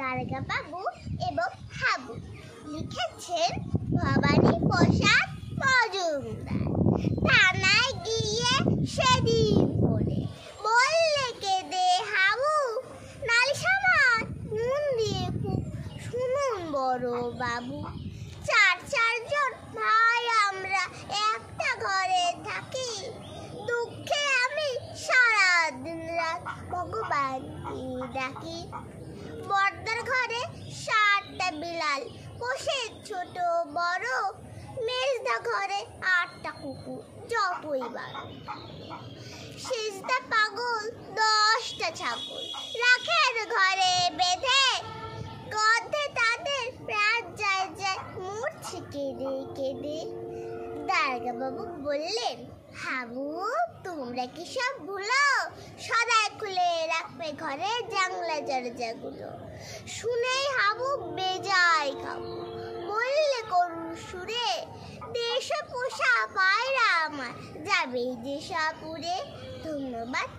দারোগা বাবু এবং হাবু। লিখেছেন ভবানী প্রসাদ মজুমদার। থানায় গিয়ে সেদিন পড়ে বললে কেঁদে হাবু, নালিশ আমার নুন দিয়ে খুব শুনুন বড় বাবু। চারজন ভাই আমরা একটা ঘরে থাকি, দুঃখে আমি সারা দিন রাত ভগবানকে ডাকি। বড়দার ঘরে 7টা বিড়াল পোষে ছোট বড়, মেজদা ঘরে 8টা কুকুর যতই বারো। সেজদা পাগল 10টা ছাগল রাখেন ঘরে বেঁধে, গন্ধে তাদের প্রাণ যায় মরছে কেঁদে কেঁদে। দারোগা বাবু বললেন, হাবু তোমরা কি সব ভুলো, সদাই খুলে রাখবে ঘরে জানলা দরজাগুলো। শুনেই হাবু বেজায় খাবো, বললে করুণ সুরে, দেশে পোষা পায়রা আমার যাবে যে সব উড়ে। ধন্যবাদ।